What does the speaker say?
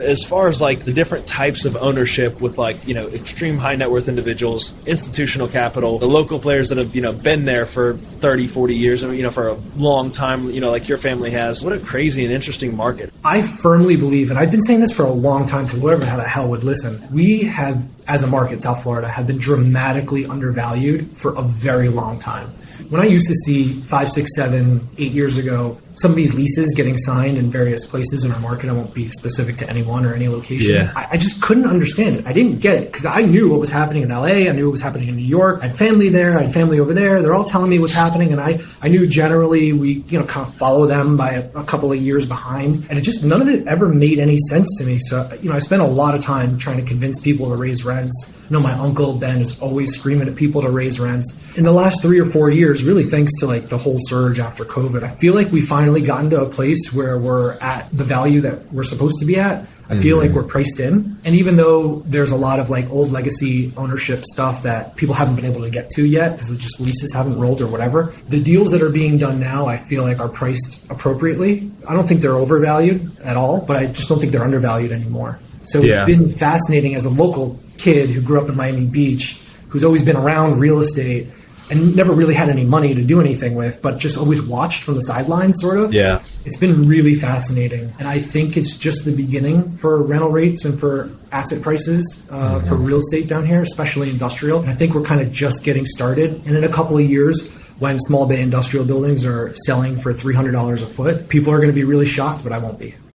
as far as like the different types of ownership with like, extreme high net worth individuals, institutional capital, the local players that have, been there for 30, 40 years, for a long time, like your family has. What a crazy and interesting market. I firmly believe, and I've been saying this for a long time to whoever the hell would listen, we have, as a market, South Florida, have been dramatically undervalued for a very long time. When I used to see 5, 6, 7, 8 years ago, some of these leases getting signed in various places in our market, I won't be specific to anyone or any location. Yeah. I just couldn't understand it. I didn't get it because I knew what was happening in LA. I knew what was happening in New York. I had family there. I had family over there. They're all telling me what's happening. And I knew generally we, kind of follow them by a couple of years behind. And it just, none of it ever made any sense to me. So, I spent a lot of time trying to convince people to raise rents. My uncle Ben is always screaming at people to raise rents. In the last 3 or 4 years, really thanks to like the whole surge after COVID, I feel like we finally gotten to a place where we're at the value that we're supposed to be at. I feel like we're priced in. And even though there's a lot of like old legacy ownership stuff that people haven't been able to get to yet because it's just leases haven't rolled or whatever, the deals that are being done now, I feel like are priced appropriately. I don't think they're overvalued at all, but I just don't think they're undervalued anymore. So it's been fascinating as a local kid who grew up in Miami Beach, who's always been around real estate and never really had any money to do anything with, but just always watched from the sidelines, sort of. Yeah. It's been really fascinating. And I think it's just the beginning for rental rates and for asset prices for real estate down here, especially industrial. And I think we're kind of just getting started. And in a couple of years, when small bay industrial buildings are selling for $300 a foot, people are going to be really shocked, but I won't be.